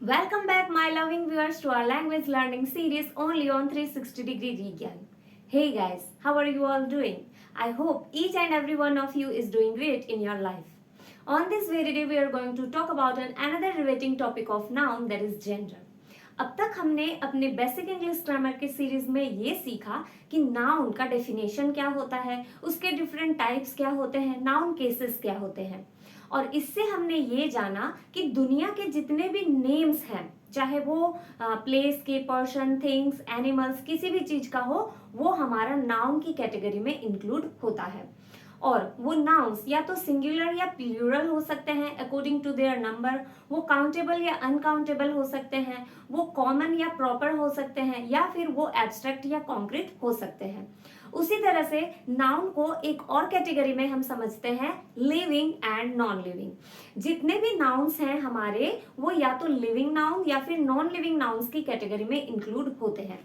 Welcome back, my loving viewers, to our language learning series only on 360 Degree Regyan. Hey guys, how are you all doing? I hope each and every one of you is doing great in your life. On this very day, we are going to talk about another riveting topic of noun, that is gender. अब तक हमने अपने basic English grammar के series में ये सीखा कि noun का डेफिनेशन क्या होता है, उसके डिफरेंट टाइप्स क्या होते हैं, नाउन केसेस क्या होते हैं। और इससे हमने ये जाना कि दुनिया के जितने भी नेम्स हैं, चाहे वो प्लेस के, पर्सन, थिंग्स, एनिमल्स, किसी भी चीज का हो, वो हमारा नाउन की कैटेगरी में इंक्लूड होता है। और वो नाउन्स या तो सिंगुलर या प्लूरल हो सकते हैं अकॉर्डिंग टू देयर नंबर, वो काउंटेबल या अनकाउंटेबल हो सकते हैं, वो कॉमन या प्रॉपर हो सकते हैं, या फिर वो एब्स्ट्रैक्ट या कॉन्क्रीट हो सकते हैं। उसी तरह से नाउन को एक और कैटेगरी में हम समझते हैं लिविंग एंड नॉन लिविंग। जितने भी नाउन्स हैं हमारे, वो या तो लिविंग नाउन या फिर नॉन लिविंग नाउन्स की कैटेगरी में इंक्लूड होते हैं।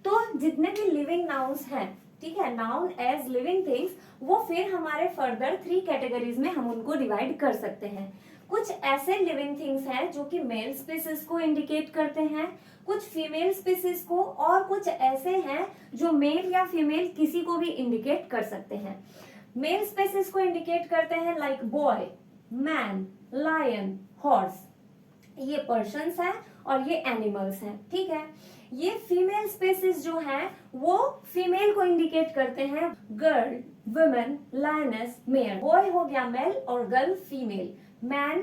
तो जितने भी लिविंग नाउन्स हैं, ठीक है, नाउन एज लिविंग थिंग्स, वो फिर हमारे फर्दर 3 कैटेगरीज में हम उनको डिवाइड कर सकते हैं। कुछ ऐसे लिविंग थिंग्स हैं जो कि मेल स्पीसीज को इंडिकेट करते हैं, कुछ फीमेल स्पीसीज को, और कुछ ऐसे हैं जो मेल या फीमेल किसी को भी इंडिकेट कर सकते हैं। मेल स्पीसीज को इंडिकेट करते हैं like boy, man, lion, horse, ये पर्सन्स हैं और ये एनिमल्स हैं, ठीक है। ये फीमेल स्पीसीज जो हैं वो फीमेल को इंडिकेट करते हैं, girl, women, lioness, mare. Boy हो गया मेल और girl female, man,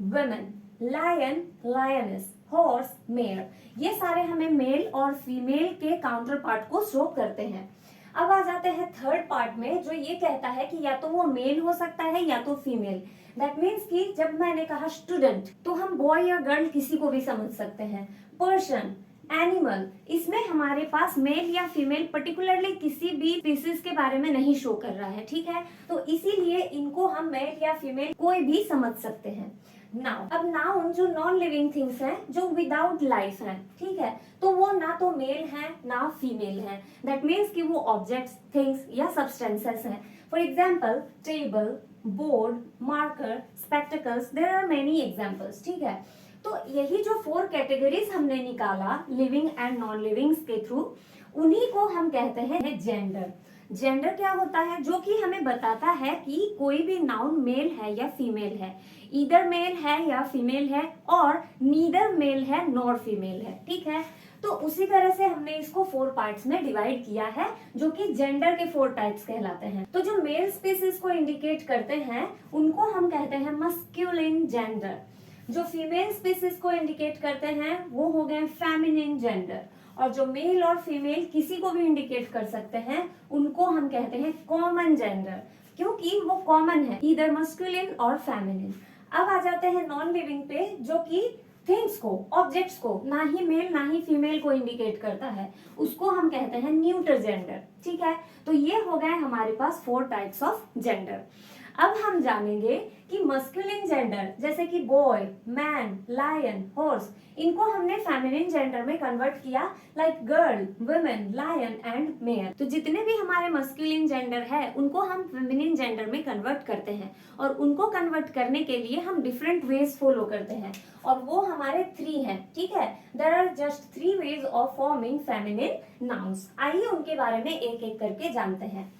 women, lion, lioness, horse, mare. ये सारे हमें मेल और फीमेल के काउंटर पार्ट को शो करते हैं। अब आ जाते हैं थर्ड पार्ट में, जो ये कहता है कि या तो वो मेल हो सकता है या तो फीमेल। दैट मीन्स कि जब मैंने कहा स्टूडेंट, तो हम बॉय या गर्ल किसी को भी समझ सकते हैं। पर्सन, एनिमल, इसमें हमारे पास मेल या फीमेल पर्टिकुलरली किसी भी स्पीसीज के बारे में नहीं शो कर रहा है, ठीक है। तो इसीलिए इनको हम मेल या फीमेल कोई भी समझ सकते हैं। नाउ अब नाउन जो नॉन लिविंग थिंग्स हैं, जो विदाउट लाइफ हैं, ठीक है, तो वो ना तो मेल हैं ना फीमेल हैं। दैट मीन्स कि वो ऑब्जेक्ट्स, थिंग्स या सब्सटेंसेस हैं। For example table, board, marker, spectacles, there are many examples, ठीक है। तो यही जो 4 कैटेगरीज हमने निकाला लिविंग एंड नॉन लिविंग के थ्रू, उन्हीं को हम कहते हैं जेंडर। जेंडर क्या होता है? जो कि हमें बताता है कि कोई भी नाउन मेल है या फीमेल है, ईदर मेल है या फीमेल है, और नीदर मेल है नॉर फीमेल है, ठीक है। तो उसी तरह से हमने इसको 4 पार्ट्स में डिवाइड किया है, जो कि जेंडर के 4 टाइप्स कहलाते हैं। तो जो मेल स्पीसीज को इंडिकेट करते हैं उनको हम कहते हैं मस्क्यूलिन जेंडर। जो फीमेल स्पीसीज को इंडिकेट करते हैं वो हो गए फेमिनिन जेंडर, और जो मेल और फीमेल किसी को भी इंडिकेट कर सकते हैं उनको हम कहते हैं कॉमन जेंडर, क्योंकि वो कॉमन है, ईदर मस्कुलिन और फेमिनिन। अब आ जाते हैं नॉन लिविंग पे, जो कि थिंग्स को, ऑब्जेक्ट्स को ना ही मेल ना ही फीमेल को इंडिकेट करता है, उसको हम कहते हैं न्यूटर जेंडर, ठीक है। तो ये हो गए हमारे पास 4 टाइप्स ऑफ जेंडर। अब हम जानेंगे कि मस्कुलिन जेंडर, जैसे कि बॉय, मैन, लायन, हॉर्स, इनको हमने फेमिनिन जेंडर में कन्वर्ट किया, like girl, women, lion and mare. तो जितने भी हमारे मस्कुलिन जेंडर है उनको हम फेमिनिन जेंडर में कन्वर्ट करते हैं, और उनको कन्वर्ट करने के लिए हम डिफरेंट वेज फॉलो करते हैं, और वो हमारे 3 हैं, ठीक है। There are just 3 ways of forming feminine nouns. आइए उनके बारे में एक एक करके जानते हैं।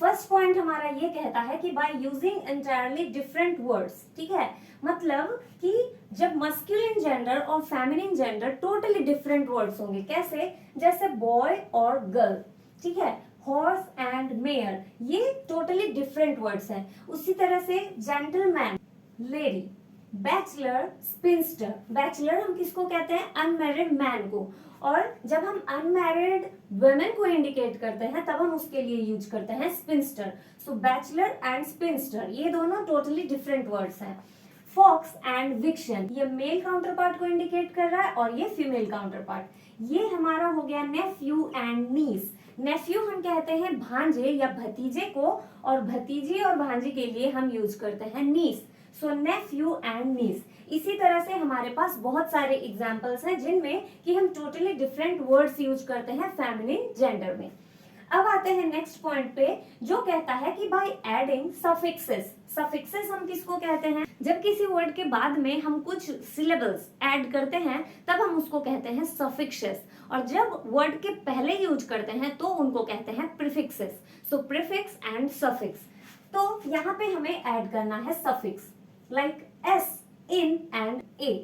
फर्स्ट पॉइंट हमारा ये कहता है कि by using entirely different words, ठीक है। मतलब कि जब मस्कुलिन जेंडर और feminine gender totally different words होंगे, कैसे? जैसे बॉय और गर्ल, ठीक है, हॉर्स एंड मेयर, ये टोटली डिफरेंट वर्ड्स हैं। उसी तरह से gentleman, lady, bachelor, sphincter. Bachelor हम किसको कहते हैं? अनमैरिड मैन को। और जब हम अनमैरिड वुमेन को इंडिकेट करते हैं तब हम उसके लिए यूज करते हैं sphincter. So bachelor and sphincter, ये दोनों टोटली डिफरेंट वर्ड्स हैं। फॉक्स एंड विक्शन, ये मेल काउंटर पार्ट को इंडिकेट कर रहा है और ये फीमेल काउंटर पार्ट। ये हमारा हो गया नेफ्यू एंड नीस। नेफ्यू हम कहते हैं भांजे या भतीजे को, और भतीजी और भांजी के लिए हम यूज करते हैं नीस। सो नेफ्यू एंड नीस। इसी तरह से हमारे पास बहुत सारे एग्जाम्पल्स हैं जिनमें कि हम टोटली डिफरेंट वर्ड्स यूज करते हैं फेमिनिन जेंडर में। अब आते हैं नेक्स्ट पॉइंट पे, जो कहता है कि बाय एडिंग सफिक्सेस। सफिक्सेस हम किसको कहते हैं? जब किसी वर्ड के बाद में हम कुछ सिलेबल्स ऐड करते हैं तब हम उसको कहते हैं सफिक्सेस, और जब वर्ड के पहले यूज करते हैं तो उनको कहते हैं prefixes. So prefix and suffix. तो यहाँ पे हमें ऐड करना है suffix, like S, in and A.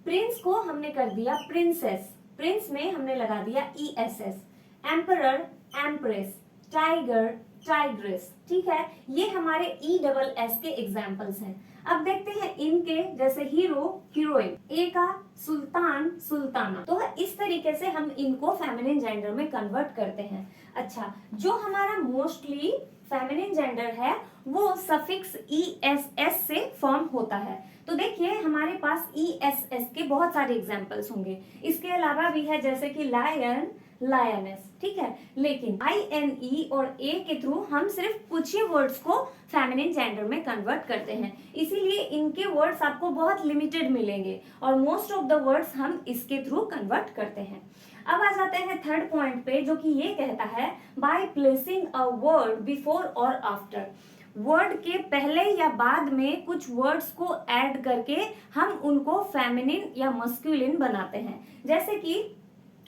Prince को हमने कर दिया प्रिंसेस, प्रिंस में हमने लगा दिया ESS। Emperor, empress, tiger, tigress. ठीक है, ये हमारे ESS के एग्जाम्पल्स हैं। अब देखते हैं इनके, जैसे हीरो, हीरोइन, ए का सुल्तान, सुल्ताना। तो इस तरीके से हम इनको फेमिनिन जेंडर में कन्वर्ट करते हैं। अच्छा, जो हमारा मोस्टली फेमिनिन जेंडर है वो सफिक्स ESS से फॉर्म होता है। तो देखिए हमारे पास ESS के बहुत सारे एग्जाम्पल्स होंगे। इसके अलावा भी है, जैसे कि लायन, लायनेस। ठीक है, लेकिन INE और A के थ्रू हम सिर्फ कुछ ही वर्ड्स को फेमिनिन जेंडर में कन्वर्ट करते हैं, इसीलिए इनके वर्ड्स आपको बहुत लिमिटेड मिलेंगे और मोस्ट ऑफ द वर्ड्स हम इसके थ्रू कन्वर्ट करते हैं। अब आ जाते हैं थर्ड पॉइंट पे, जो कि ये कहता है by placing a word before और आफ्टर। वर्ड के पहले या बाद में कुछ वर्ड्स को ऐड करके हम उनको फेमिनिन या मस्कुलिन बनाते हैं। जैसे कि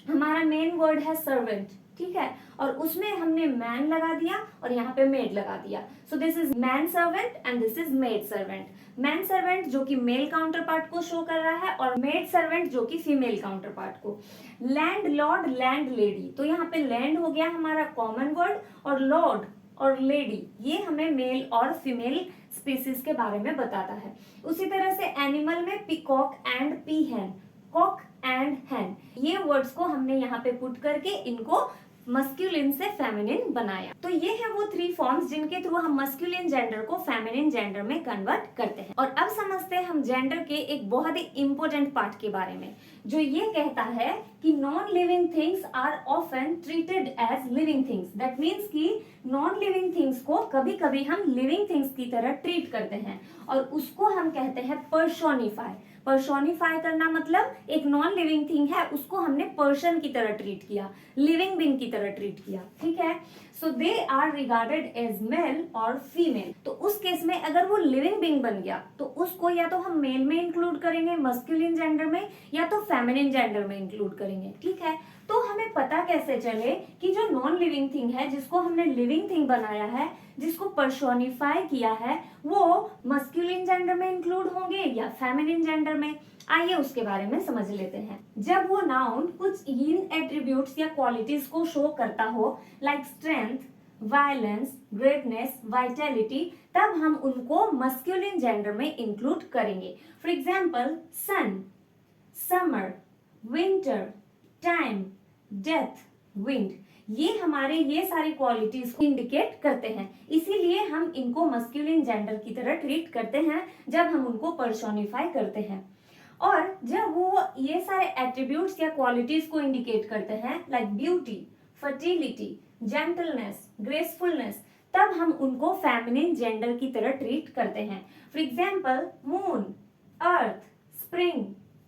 हमारा मेन वर्ड है सर्वेंट, ठीक है, और उसमें हमने मैन लगा दिया और यहाँ पे मेड लगा दिया। So this is man servant and this is maid servant. Man servant जो कि मेल काउंटर पार्ट को शो कर रहा है और मेड सर्वेंट जो कि फीमेल काउंटर पार्ट को। लैंड लॉर्ड, लैंड लेडी, तो यहाँ पे लैंड हो गया हमारा कॉमन वर्ड और लॉर्ड और लेडी ये हमें मेल और फीमेल स्पीसीज के बारे में बताता है। उसी तरह से एनिमल में peacock and peahen, cock and hen, ये वर्ड्स को हमने यहाँ पे पुट करके इनको मस्कुलिन से फेमिनिन बनाया। तो ये है वो 3 फॉर्म्स जिनके थ्रू हम मस्कुलिन जेंडर को फेमिनिन जेंडर में कन्वर्ट करते हैं। और अब समझते हैं हम जेंडर के एक बहुत ही इंपॉर्टेंट पार्ट के बारे में, जो ये कहता है कि non living things are often treated as living things. That means कि नॉन लिविंग थिंग्स को कभी कभी हम लिविंग थिंग्स की तरह ट्रीट करते हैं और उसको हम कहते हैं पर्सोनिफाई। पर्सोनिफाई करना मतलब एक नॉन लिविंग थिंग है, उसको हमने पर्सन की तरह ट्रीट किया, लिविंग बीइंग की तरह ट्रीट किया। ठीक है, so they are regarded as male और फीमेल। तो उस केस में अगर वो लिविंग बीइंग बन गया तो उसको या तो हम मेल में इंक्लूड करेंगे मस्कुलिन जेंडर में, या तो फेमिनिन जेंडर में इंक्लूड करेंगे। ठीक है, तो हमें पता कैसे चले कि जो नॉन लिविंग थिंग है, जिसको हमने लिविंग थिंग बनाया है, जिसको पर्सोनिफाई किया है, वो मस्कुलिन जेंडर में इंक्लूड होंगे या फेमिनिन जेंडर में? आइए उसके बारे में समझ लेते हैं। जब वो नाउन कुछ इन एट्रीब्यूट्स या क्वालिटीज को शो करता हो, like strength, violence, greatness, vitality, तब हम उनको मस्कुलिन जेंडर में इंक्लूड करेंगे। For example sun, summer, winter, time, death, wind, ये हमारे ये सारी क्वालिटीज को इंडिकेट करते हैं, इसीलिए हम इनको मस्कुलिन जेंडर की तरह ट्रीट करते हैं जब हम उनको पर्सोनिफाई करते हैं। और जब वो ये सारे एट्रीब्यूट्स या क्वालिटीज को इंडिकेट करते हैं, लाइक ब्यूटी, फर्टिलिटी, जेंटलनेस, ग्रेसफुलनेस, तब हम उनको फेमिनिन जेंडर की तरह ट्रीट करते हैं। For example moon, earth, spring,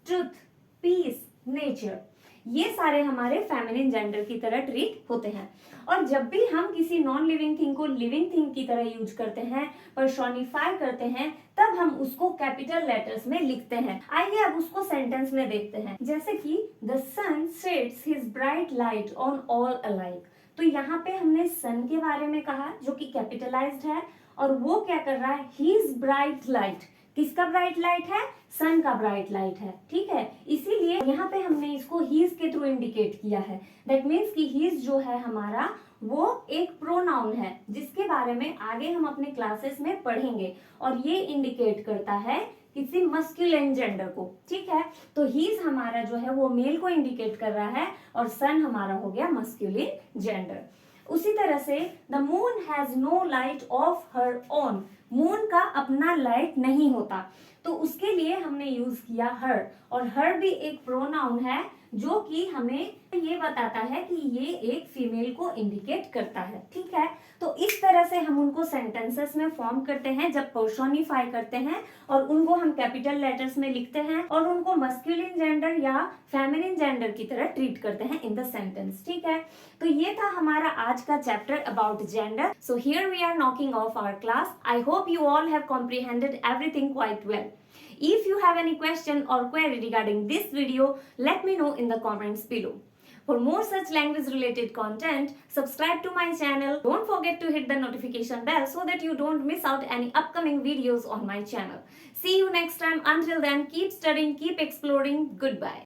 truth, peace, nature, ये सारे हमारे फेमिनिन जेंडर की तरह ट्रीट होते हैं। और जब भी हम किसी नॉन लिविंग थिंग को लिविंग थिंग की तरह यूज करते हैं, पर्सोनिफाई करते हैं, तब हम उसको कैपिटल लेटर्स में लिखते हैं। आइए अब उसको सेंटेंस में देखते हैं, जैसे कि the sun sheds his bright light on all alike. तो यहाँ पे हमने सन के बारे में कहा जो कि कैपिटलाइज्ड है, और वो क्या कर रहा है, हिज ब्राइट लाइट। किसका ब्राइट लाइट है? सन का ब्राइट लाइट है। ठीक है, इसीलिए यहाँ पे हमने इसको हीज के थ्रू इंडिकेट किया है। दैट मीन्स कि हीज जो है हमारा, वो एक प्रोनाउन है जिसके बारे में आगे हम अपने क्लासेस में पढ़ेंगे, और ये इंडिकेट करता है किसी मस्कुलिन जेंडर को। ठीक है, तो हीज हमारा जो है वो मेल को इंडिकेट कर रहा है और सन हमारा हो गया मस्कुलिन जेंडर। उसी तरह से the moon has no light of her own, moon का अपना लाइट नहीं होता। तो उसके लिए हमने यूज किया हर, और हर भी एक प्रोनाउन है जो कि हमें ये बताता है कि ये एक फीमेल को इंडिकेट करता है, ठीक है। तो इस तरह से हम उनको सेंटेंसेस में फॉर्म करते हैं जब पर्सोनिफाई करते हैं, और उनको हम कैपिटल लेटर्स में लिखते हैं और उनको मस्कुलिन जेंडर या फेमिनिन जेंडर की तरह ट्रीट करते हैं इन द सेंटेंस, ठीक है। तो ये था हमारा आज का chapter about gender. So here we are knocking off our class. I hope you all have comprehended everything quite well. If you have any question or query regarding this video, let me know in the comments below. For more such language related content, subscribe to my channel. Don't forget to hit the notification bell so that you don't miss out any upcoming videos on my channel. See you next time. Until then, keep studying, keep exploring. Goodbye.